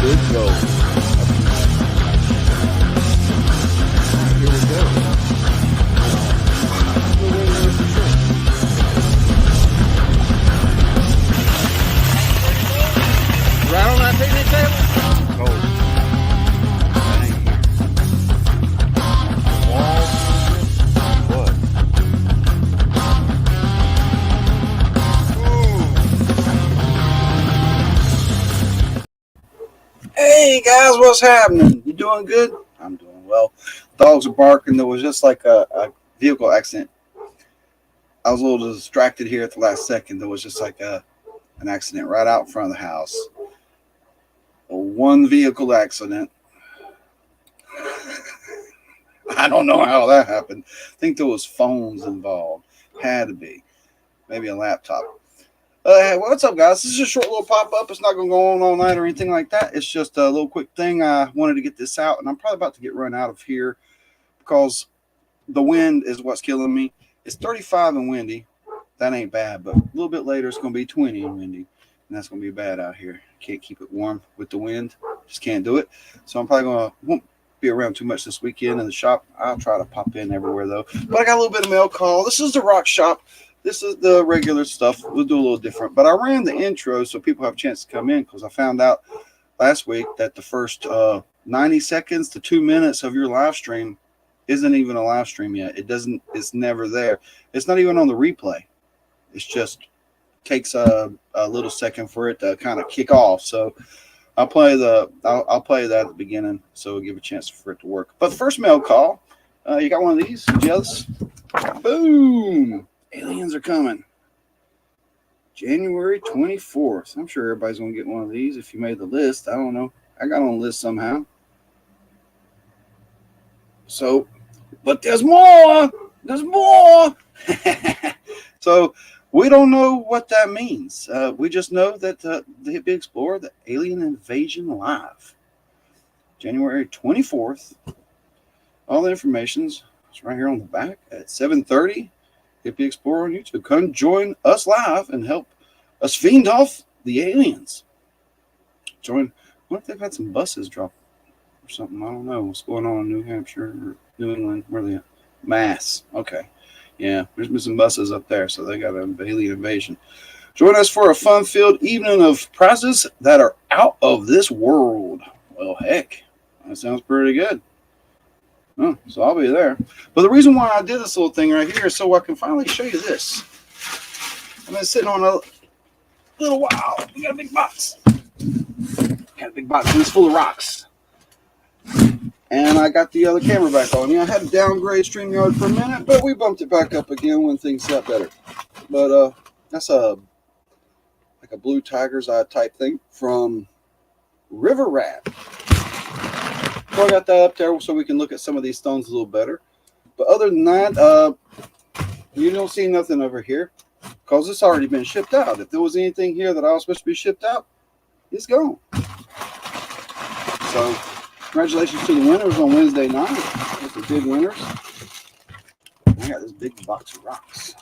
Good roll. Here we go. We'll wait a minute for sure. Right on that picnic table? Gold. Hey guys, what's happening? You doing good? I'm doing well. Dogs are barking. There was just like a vehicle accident. I was a little distracted here at the last second. There was just like an accident right out in front of the house. A one vehicle accident. I don't know how that happened. I think there was phones involved. Had to be. Maybe a laptop. Hey, what's up, guys? This is a short little pop-up. It's not going to go on all night or anything like that. It's just a little quick thing. I wanted to get this out, and I'm probably about to get run out of here because the wind is what's killing me. It's 35 and windy. That ain't bad, but a little bit later it's going to be 20 and windy, and that's going to be bad out here. Can't keep it warm with the wind. Just can't do it. So I'm probably won't be around too much this weekend in the shop. I'll try to pop in everywhere, though. But I got a little bit of mail call. This is the rock shop. This is the regular stuff. We'll do a little different. But I ran the intro so people have a chance to come in because I found out last week that the first 90 seconds to 2 minutes of your live stream isn't even a live stream yet. It's never there. It's not even on the replay. It's just takes a little second for it to kind of kick off. So I'll play that at the beginning so we'll give a chance for it to work. But the first mail call, you got one of these? Jealous? Boom! Aliens are coming. January 24th. I'm sure everybody's going to get one of these if you made the list. I don't know. I got on the list somehow. So, but there's more. There's more. So, we don't know what that means. We just know that the Hippie Explorer, the Alien Invasion Live. January 24th. All the information's right here on the back at 7:30. Hippie Explorer on YouTube. Come join us live and help us fiend off the aliens. Join. What if they've had some buses drop or something? I don't know what's going on in New Hampshire or New England. Where are they at? Mass. Okay. Yeah, there's been some buses up there, so they got an alien invasion. Join us for a fun-filled evening of prizes that are out of this world. Well, heck, that sounds pretty good. Oh, so I'll be there. But the reason why I did this little thing right here is so I can finally show you this. I've been sitting on a little while. We got a big box. Got a big box, and it's full of rocks. And I got the other camera back on. Yeah, I had to downgrade StreamYard for a minute, but we bumped it back up again when things got better. But that's like a blue tiger's eye type thing from River Rat. So I got that up there so we can look at some of these stones a little better. But other than that, you don't see nothing over here because it's already been shipped out. If there was anything here that I was supposed to be shipped out, it's gone. So congratulations to the winners on Wednesday night. That's the big winners. I got this big box of rocks.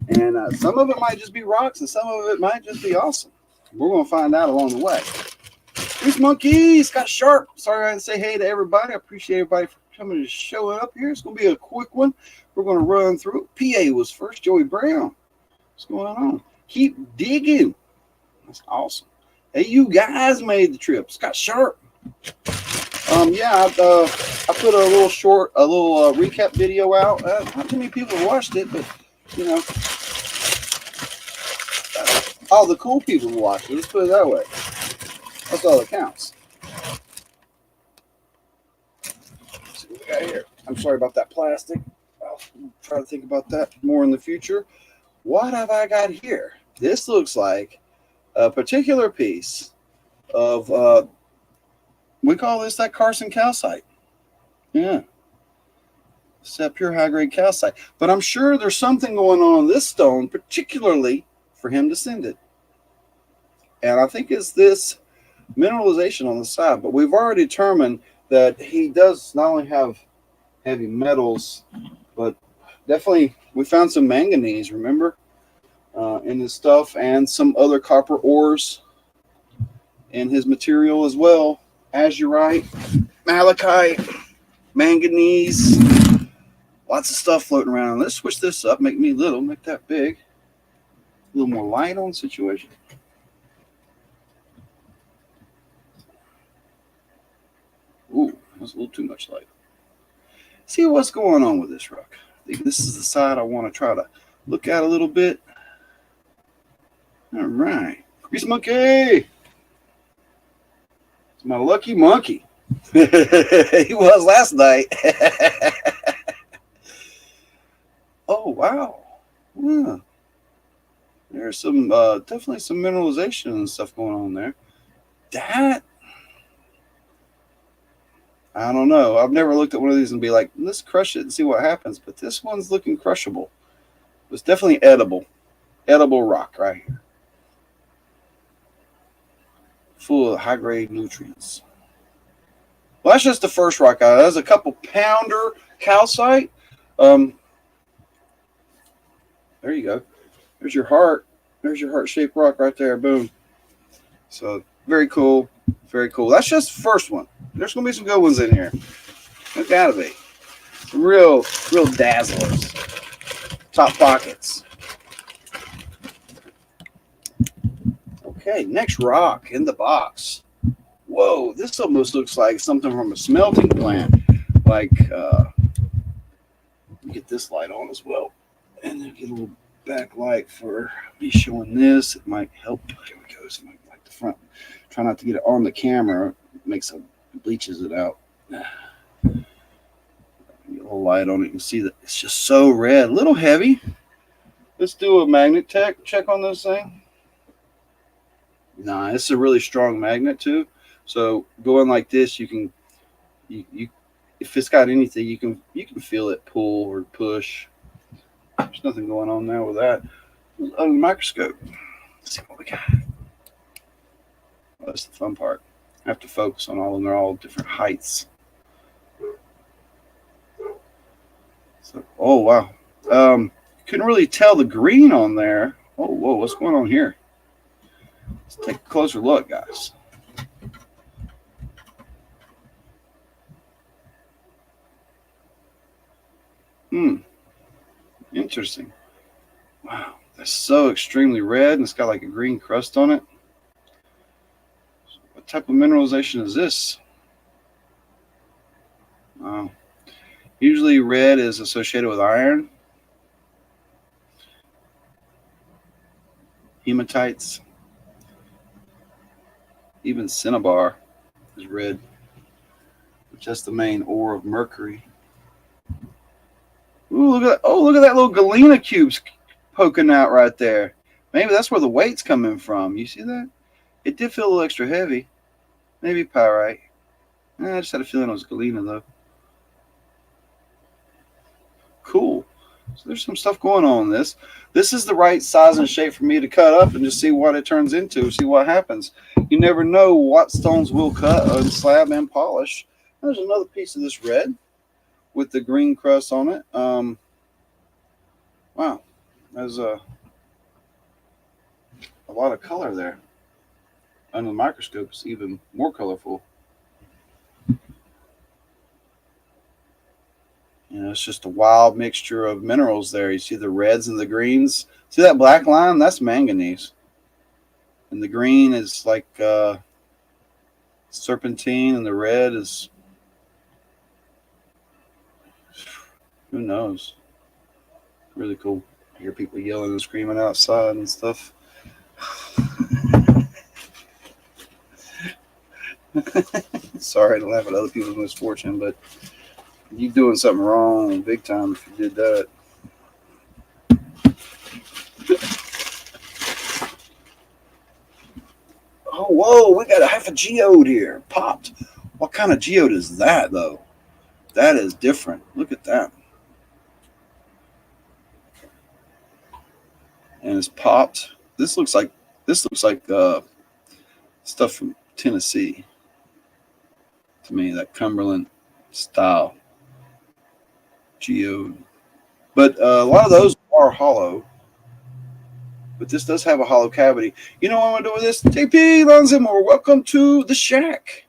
And some of it might just be rocks and some of it might just be awesome. We're going to find out along the way. Peace Monkey, Scott Sharp. Sorry I didn't say hey to everybody. I appreciate everybody for coming and showing up here. It's going to be a quick one. We're going to run through. PA was first. Joey Brown. What's going on? Keep digging. That's awesome. Hey, you guys made the trip. Scott Sharp. Yeah, I put a little recap video out. Not too many people watched it, but you know, all the cool people watched it. Let's put it that way. That's all that counts. Let's see what we got here. I'm sorry about that plastic. I'll try to think about that more in the future. What have I got here? This looks like a particular piece of, we call this that Carson calcite. Yeah. It's that pure high-grade calcite. But I'm sure there's something going on this stone, particularly for him to send it. And I think it's this mineralization on the side, but we've already determined that he does not only have heavy metals, but definitely we found some manganese, remember, in his stuff, and some other copper ores in his material as well. Azurite, malachite, manganese, lots of stuff floating around. Let's switch this up, make me little, make that big. A little more light on the situation. Ooh, that's a little too much light. See what's going on with this rock. I think this is the side I want to try to look at a little bit. All right. Grease monkey. It's my lucky monkey. He was last night. Oh, wow. Yeah. There's some definitely some mineralization and stuff going on there. That, I don't know. I've never looked at one of these and be like, let's crush it and see what happens. But this one's looking crushable. It's definitely edible. Edible rock right here. Full of high-grade nutrients. Well, that's just the first rock out. That's a couple pounder calcite. There you go. There's your heart. There's your heart-shaped rock right there. Boom. So very cool. Very cool. That's just the first one. There's going to be some good ones in here. There's got to be. Some real dazzlers. Top pockets. Okay, next rock in the box. Whoa, this almost looks like something from a smelting plant. Like, get this light on as well. And then get a little backlight for me showing this. It might help. Here we go. So like the front. Try not to get it on the camera. It makes it bleaches it out. Get a little light on it. You can see that it's just so red. A little heavy. Let's do a magnet check on this thing. Nah, it's a really strong magnet too. So going like this, you can, if it's got anything, you can feel it pull or push. There's nothing going on there with that. Under the microscope, let's see what we got. Well, that's the fun part. I have to focus on all of them. They're all different heights. So, oh wow, couldn't really tell the green on there. Oh whoa, what's going on here? Let's take a closer look, guys. Interesting. Wow, that's so extremely red, and it's got like a green crust on it. What type of mineralization is this? Wow. Usually red is associated with iron. Hematites. Even cinnabar is red, which is the main ore of mercury. Ooh, look at that. Oh, look at that little galena cubes poking out right there. Maybe that's where the weight's coming from. You see that? It did feel a little extra heavy. Maybe pyrite. I just had a feeling it was galena, though. Cool. So there's some stuff going on in this. This is the right size and shape for me to cut up and just see what it turns into, see what happens. You never know what stones will cut and slab and polish. There's another piece of this red with the green crust on it. Wow, there's a lot of color there. Under the microscope, it's even more colorful. You know, it's just a wild mixture of minerals there. You see the reds and the greens. See that black line? That's manganese. And the green is like serpentine, and the red is, who knows? Really cool. I hear people yelling and screaming outside and stuff. Sorry to laugh at other people's misfortune, but you doing something wrong big time if you did that. Oh, whoa, we got a half a geode here. Popped. What kind of geode is that, though? That is different. Look at that. And it's popped. This looks like stuff from Tennessee. To me, that Cumberland style geode. But a lot of those are hollow. but this does have a hollow cavity. You know what I'm gonna do with this? JP Lonzimore, welcome to the shack.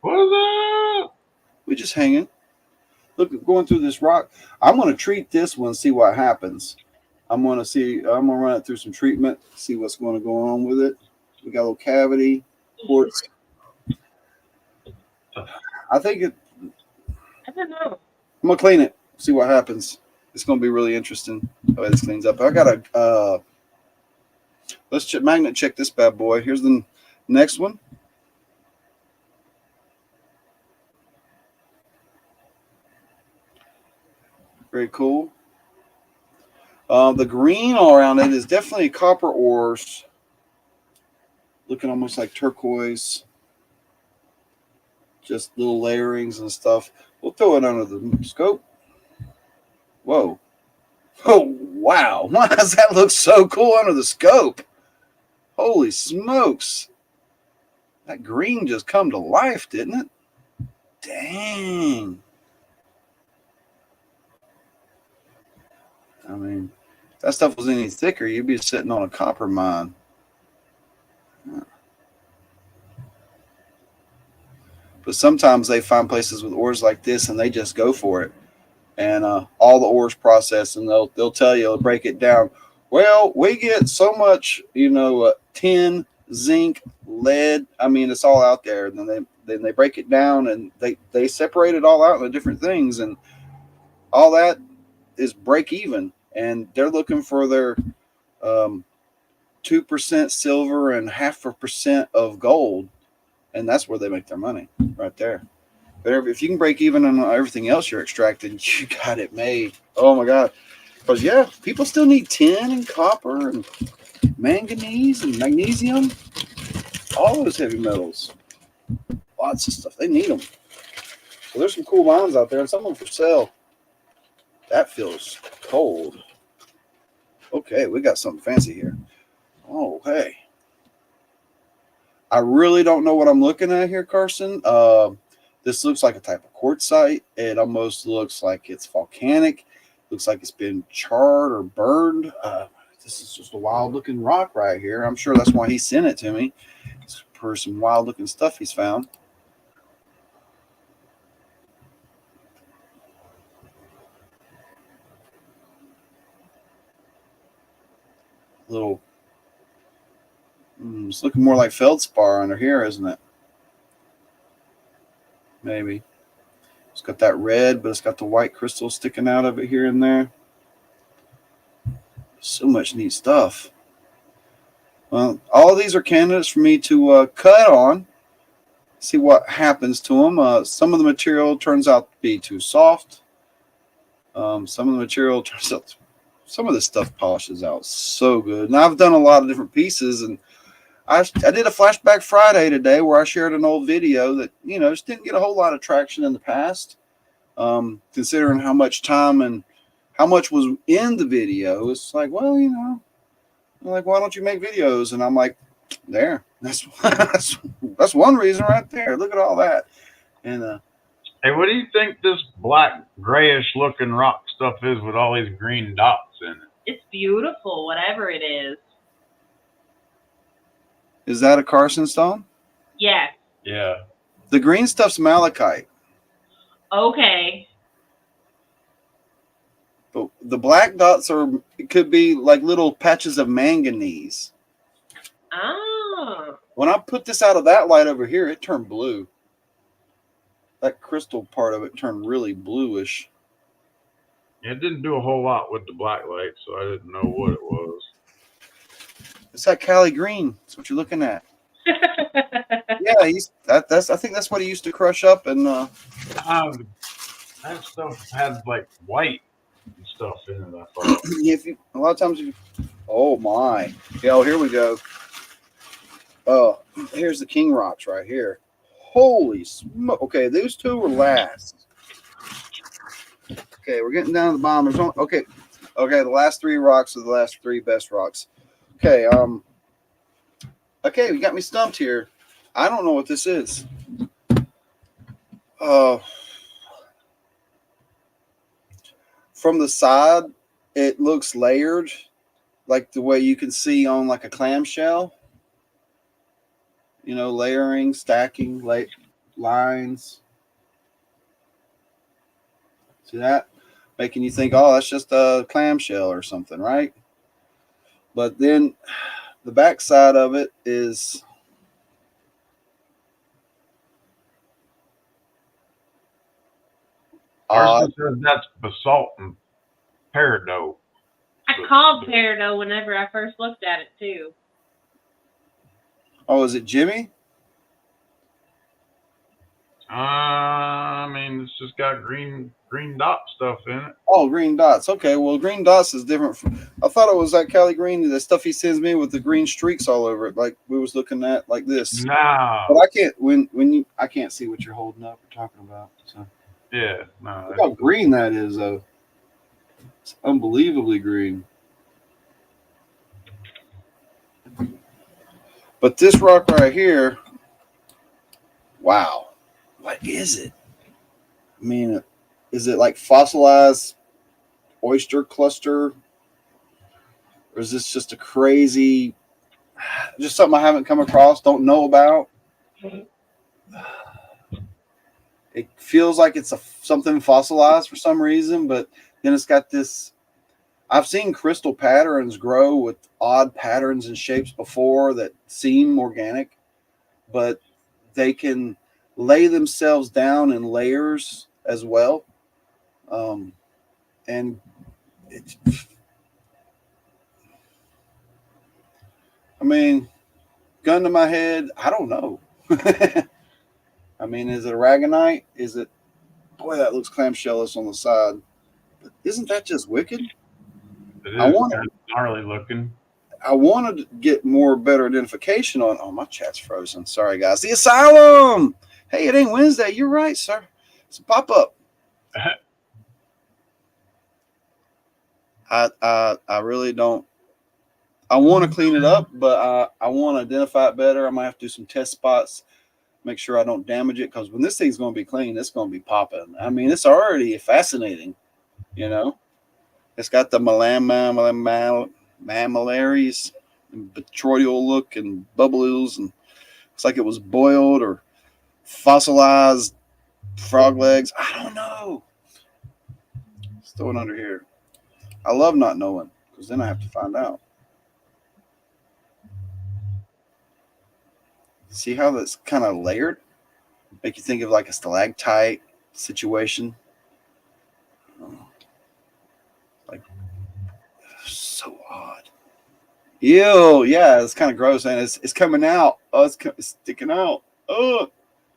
What's up? We just hanging. Look, going through this rock. I'm gonna treat this one, see what happens. I'm gonna run it through some treatment, see what's going to go on with it. We got a little cavity, quartz. I think it. I don't know. I'm gonna clean it, see what happens. It's gonna be really interesting the way this cleans up. I got a. Let's magnet check this bad boy. Here's the next one. Very cool. The green all around it is definitely copper ores. Looking almost like turquoise. Just little layerings and stuff. We'll throw it under the scope. Whoa. Oh, wow. Why does that look so cool under the scope? Holy smokes. That green just come to life, didn't it? Dang. I mean, if that stuff was any thicker, you'd be sitting on a copper mine. But sometimes they find places with ores like this and they just go for it. And all the ores processed, and they'll tell you, they'll break it down. Well, we get so much, tin, zinc, lead. I mean, it's all out there. And then they break it down and they separate it all out into different things, and all that is break even. And they're looking for their 2% silver and 0.5% of gold, and that's where they make their money, right there. But if you can break even on everything else you're extracting, you got it made. Oh my God. Because yeah, people still need tin and copper and manganese and magnesium. All those heavy metals. Lots of stuff. They need them. So there's some cool mines out there, and some of them for sale. That feels cold. Okay, we got something fancy here. Oh, hey. I really don't know what I'm looking at here, Carson. This looks like a type of quartzite. It almost looks like it's volcanic. Looks like it's been charred or burned. This is just a wild-looking rock right here. I'm sure that's why he sent it to me. It's for some wild-looking stuff he's found. Little, it's looking more like feldspar under here, isn't it? Maybe. It's got that red, but it's got the white crystal sticking out of it here and there. So much neat stuff. Well, all of these are candidates for me to cut on, see what happens to them. Some of the material turns out to be too soft. Some of the material turns out, some of this stuff polishes out so good. And I've done a lot of different pieces, and I did a Flashback Friday today where I shared an old video that, just didn't get a whole lot of traction in the past. Considering how much time and how much was in the video, it's like, well, like, why don't you make videos? And I'm like, there, that's one reason right there. Look at all that. And hey, what do you think this black grayish looking rock stuff is with all these green dots in it? It's beautiful, whatever it is. Is that a Carson stone? Yes. Yeah. The green stuff's malachite. Okay. But the black dots it could be like little patches of manganese. Ah. When I put this out of that light over here, it turned blue. That crystal part of it turned really bluish. It didn't do a whole lot with the black light, so I didn't know what it was. It's that Cali green. That's what you're looking at. Yeah, I think that's what he used to crush up and. That stuff had like white and stuff in it. I thought. A lot of times, oh my, yeah. Here we go. Oh, here's the king rocks right here. Holy smoke! Okay, those two were last. Okay, we're getting down to the bottom. There's okay. The last three rocks are the last three best rocks. Okay, okay, you got me stumped here. I don't know what this is. From the side, it looks layered, like the way you can see on like a clamshell. You know, layering, stacking, lines. See that? Making you think, oh, that's just a clamshell or something, right? But then the back side of it is Ours odd. just says that's basalt and peridot. I called peridot whenever I first looked at it too. Oh, is it Jimmy? I mean, it's just got green dot stuff in it. Oh, green dots. Okay, well, green dots is different. I thought it was that Cali Green, the stuff he sends me with the green streaks all over it, like we was looking at, like this. No. But I can't I can't see what you're holding up or talking about. So Yeah, no. look how green that is, though. It's unbelievably green. But this rock right here, wow, what is it? I mean, is it like fossilized oyster cluster? Or is this just a crazy, just something I haven't come across, don't know about? It feels like it's something fossilized for some reason, but then it's got this. I've seen crystal patterns grow with odd patterns and shapes before that seem organic, but they can lay themselves down in layers as well. And it, I mean, gun to my head, I don't know. I mean, is it aragonite? Is it? Boy, that looks clamshellous on the side. But isn't that just wicked? It is I want kind of gnarly looking. I wanted to get more better identification on. Oh, my chat's frozen. Sorry, guys. The Asylum. Hey, it ain't Wednesday. You're right, sir. It's a pop up. I really don't. I want to clean it up, but I want to identify it better. I might have to do some test spots, make sure I don't damage it, because when this thing's going to be clean, it's going to be popping. I mean, it's already fascinating, you know. It's got the mammillaries and botryoidal look and bubbles, and it's like it was boiled or fossilized frog legs. I don't know. Let's throw it under here. I love not knowing, because then I have to find out. See how that's kind of layered? Make you think of like a stalactite situation. Like, so odd. Ew, yeah, it's kind of gross, and it's coming out. Oh, it's sticking out. Oh,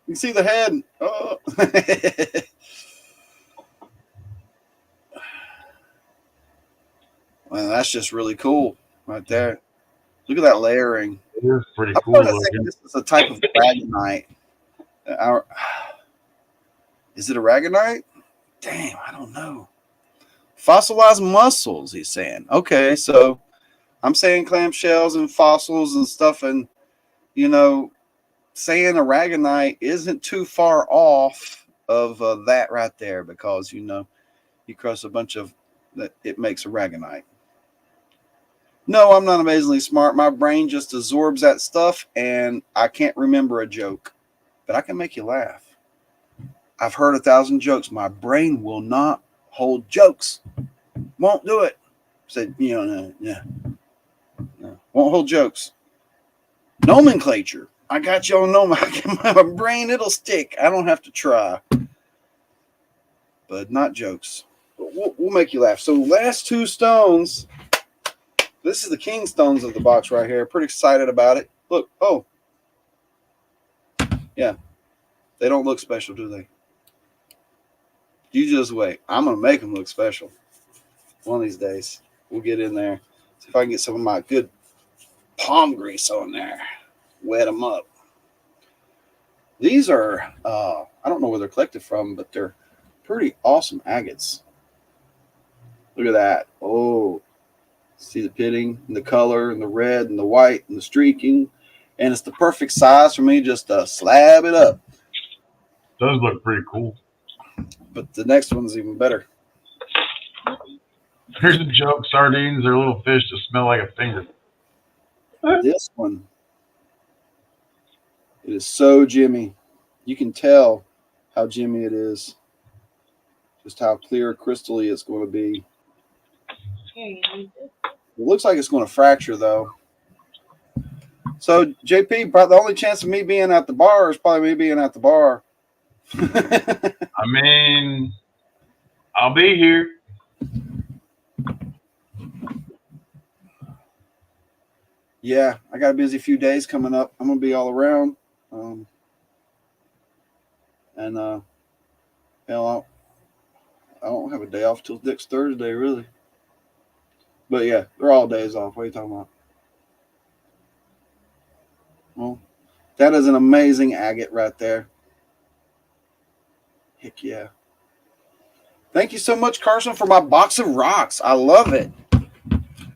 you can see the head. Oh. Well, that's just really cool right there. Look at that layering. It is pretty I'm cool going to looking. think this is a type of aragonite. Is it aragonite? Damn, I don't know. Fossilized mussels, he's saying. Okay, so I'm saying clamshells and fossils and stuff, and you know, saying aragonite isn't too far off of that right there, because you know, you cross a bunch of that, it makes aragonite. No, I'm not amazingly smart. My brain just absorbs that stuff, and I can't remember a joke, but I can make you laugh. I've heard 1,000 jokes. My brain will not hold jokes. Won't do it. Said, you know, no. Won't hold jokes. Nomenclature. I got you on my brain. It'll stick. I don't have to try. But not jokes. But we'll make you laugh. So last two stones. This is the king stones of the box right here. Pretty excited about it. Look. Oh. Yeah. They don't look special, do they? You just wait. I'm going to make them look special. One of these days. We'll get in there. See if I can get some of my good palm grease on there. Wet them up. These are, I don't know where they're collected from, but they're pretty awesome agates. Look at that. Oh. See the pitting and the color and the red and the white and the streaking. And it's the perfect size for me just to slab it up. Those look pretty cool. But the next one's even better. There's a joke. Sardines are little fish that smell like a finger. This one, it is so Jimmy. You can tell how Jimmy it is. Just how clear crystally it's going to be. Here, you need this. It looks like it's going to fracture though. So JP, the only chance of me being at the bar is probably me being at the bar. I mean, I'll be here. Yeah, I got a busy few days coming up. I'm gonna be all around, and hell, I don't have a day off till next Thursday, really. But yeah, they're all days off. What are you talking about? Well, that is an amazing agate right there. Heck yeah! Thank you so much, Carson, for my box of rocks. I love it.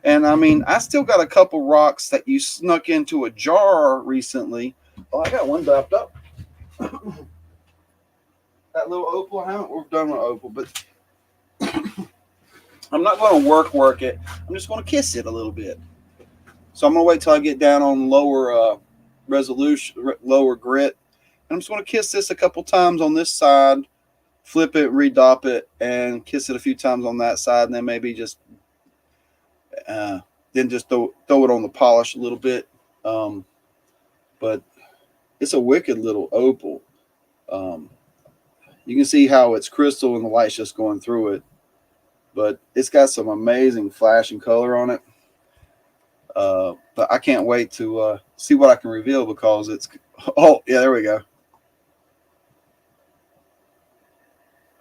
And I mean, I still got a couple rocks that you snuck into a jar recently. Oh, I got one wrapped up. That little opal, I haven't worked done with opal, but I'm not going to work it. I'm just going to kiss it a little bit. So I'm going to wait till I get down on lower resolution, lower grit. And I'm just going to kiss this a couple times on this side, flip it, redop it, and kiss it a few times on that side, and then maybe just then just throw it on the polish a little bit. But it's a wicked little opal. You can see how it's crystal and the light's just going through it. But it's got some amazing flash and color on it. But I can't wait to see what I can reveal because it's... Oh, yeah, there we go.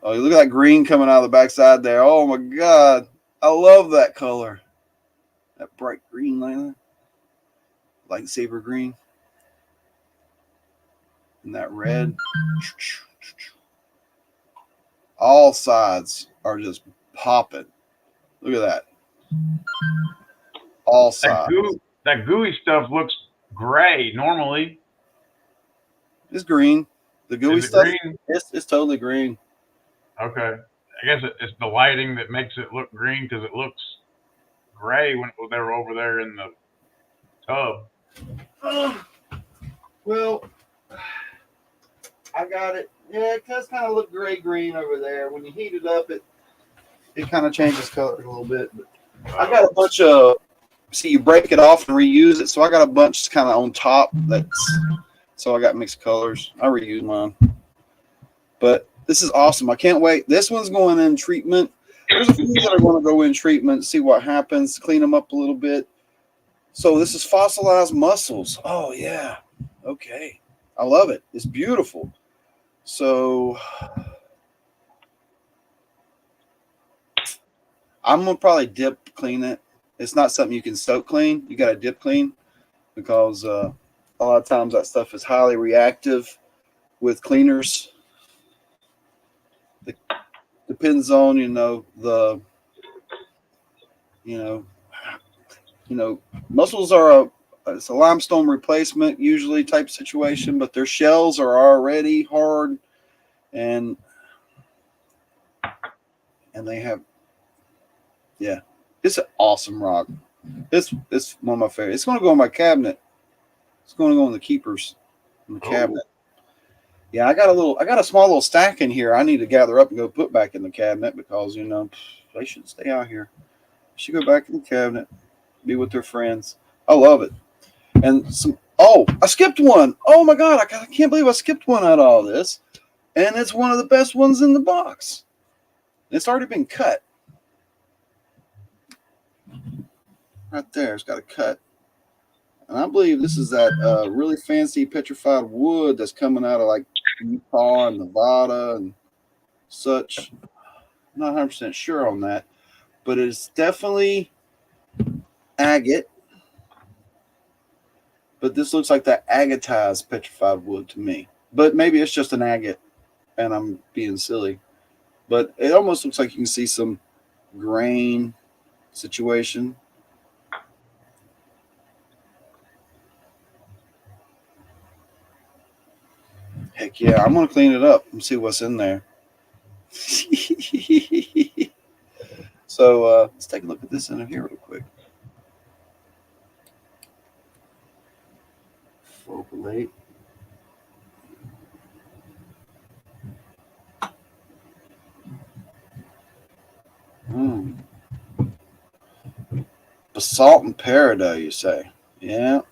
Oh, look at that green coming out of the backside there. Oh, my God. I love that color. That bright green like that. Lightsaber green. And that red. All sides are just popping. Look at that. All sides. That gooey stuff looks gray normally. It's green. The gooey Is it stuff, green? It's totally green. Okay. I guess it's the lighting that makes it look green because it looks gray when they were over there in the tub. Well, I got it. Yeah, it does kind of look gray-green over there. When you heat it up, it kind of changes color a little bit. But I got a bunch of... See, you break it off and reuse it. So I got a bunch kind of on top. So I got mixed colors. I reuse mine. But this is awesome. I can't wait. This one's going in treatment. There's a few that are going to go in treatment, see what happens, clean them up a little bit. So this is fossilized mussels. Oh, yeah. Okay. I love it. It's beautiful. So I'm going to probably dip clean it. It's not something you can soak clean. You got to dip clean because a lot of times that stuff is highly reactive with cleaners. Depends on, mussels are it's a limestone replacement usually type situation, but their shells are already hard and they have, yeah, it's an awesome rock. It's one of my favorites. It's going to go in my cabinet. It's going to go in the keepers in the cabinet. Yeah, I got a small little stack in here. I need to gather up and go put back in the cabinet because, they shouldn't stay out here. They should go back in the cabinet, be with their friends. I love it. And I skipped one. Oh my God, I can't believe I skipped one out of all this. And it's one of the best ones in the box. It's already been cut. Right there, it's got a cut. And I believe this is that really fancy petrified wood that's coming out of like Utah and Nevada and such. I'm not 100% sure on that, but it's definitely agate. But this looks like that agatized petrified wood to me. But maybe it's just an agate and I'm being silly. But it almost looks like you can see some grain situation. Heck yeah, I'm going to clean it up and see what's in there. So So let's take a look at this in here real quick. Overlay. Basalt and peridot, you say? Yeah.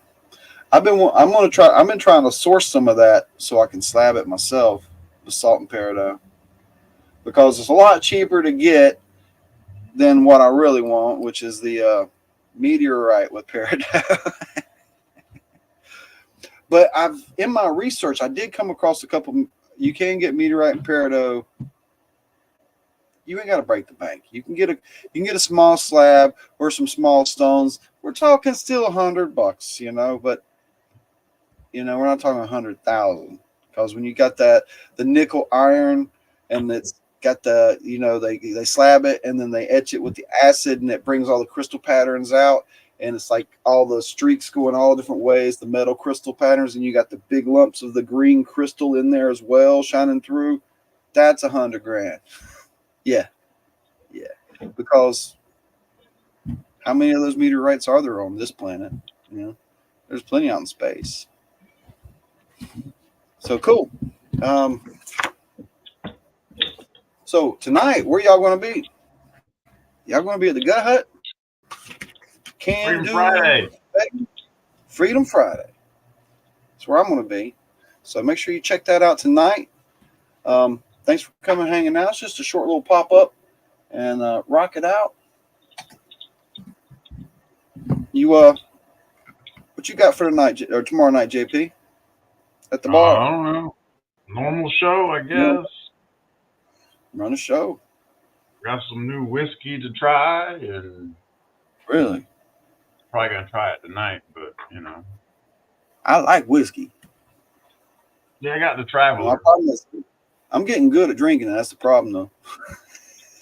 I've been trying to source some of that so I can slab it myself, basalt and peridot, because it's a lot cheaper to get than what I really want, which is the meteorite with peridot. But in my research, I did come across a couple. You can get meteorite and peridot. You ain't got to break the bank. You can get a small slab or some small stones. We're talking still $100, you know, but you know, we're not talking 100,000, because when you got the nickel iron and it's got the, you know, they slab it and then they etch it with the acid and it brings all the crystal patterns out. And it's like all the streaks going all different ways, the metal crystal patterns, and you got the big lumps of the green crystal in there as well, shining through. That's $100,000. Yeah. Because how many of those meteorites are there on this planet? You know, there's plenty out in space. So cool. So tonight, where y'all going to be? Y'all going to be at the Gut Hut? Freedom Friday. Freedom Friday. That's where I'm going to be. So make sure you check that out tonight. Thanks for coming and hanging out. It's just a short little pop-up, and rock it out. You what you got for tonight or tomorrow night, JP? At the bar? I don't know. Normal show, I guess. Run a show. Got some new whiskey to try, and Really? probably gonna try it tonight. But you know, I like whiskey. yeah, I got the Traveler. My problem is I'm getting good at drinking. That's the problem, though.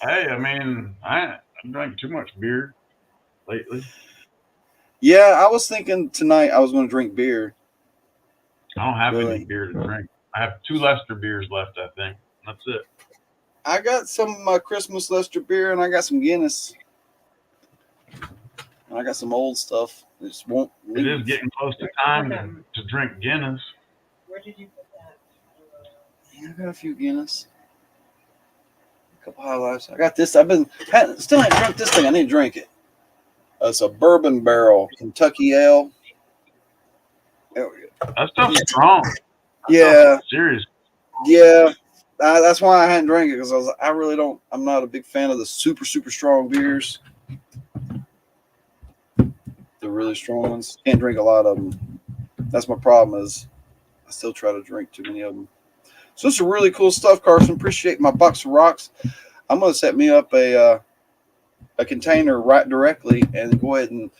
Hey, I mean, I drank too much beer lately. Yeah, I was thinking tonight I was going to drink beer. I don't have Really? any beer to drink. I have 2 Lester beers left, I think. That's it. I got some of my Christmas Lester beer, and I got some Guinness. And I got some old stuff. It just won't leave. It is getting close to time to drink Guinness. Where did you put that? Yeah, I got a few Guinness. A couple High Lifes. I got this. Still ain't drunk this thing. I need to drink it. It's a bourbon barrel Kentucky ale. There we go. That stuff's strong. Yeah. Serious. Yeah. That's why I hadn't drank it, because I'm not a big fan of the super, super strong beers. The really strong ones. Can't drink a lot of them. That's my problem, is I still try to drink too many of them. So this is really cool stuff, Carson. Appreciate my box of rocks. I'm going to set me up a container right directly and go ahead and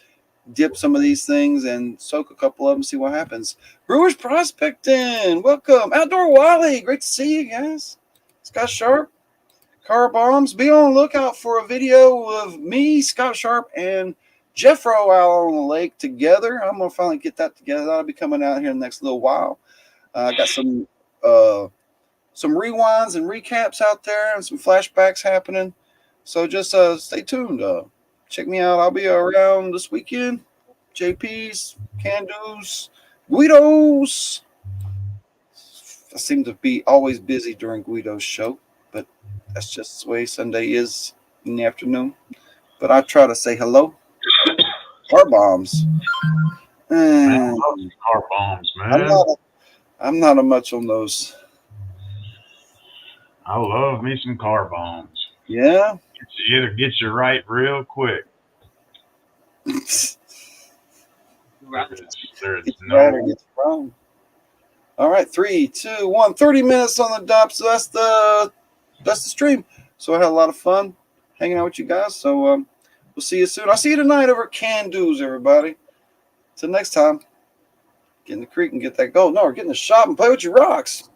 dip some of these things and soak a couple of them, see what happens. Brewers Prospecting, welcome. Outdoor Wally, great to see you guys. Scott Sharp, Car Bombs. Be on the lookout for a video of me, Scott Sharp, and Jeffro out on the lake together. I'm going to finally get that together. That'll be coming out here in the next little while. I got some rewinds and recaps out there and some flashbacks happening. So just stay tuned. Check me out. I'll be around this weekend. JP's, Can-Do's, Guido's. I seem to be always busy during Guido's show, but that's just the way Sunday is in the afternoon. But I try to say hello. Car Bombs. Man, I love these Car Bombs, man. I'm not a much on those. I love me some Car Bombs. Yeah. It'll get you right real quick. There's It's no right or gets wrong. All right, 3, 2, 1. 30 minutes on the dot. So that's the stream. So I had a lot of fun hanging out with you guys. So we'll see you soon. I'll see you tonight over at Can-Do's, everybody. Till next time, get in the creek and get that gold. No, we're getting the shop and play with your rocks.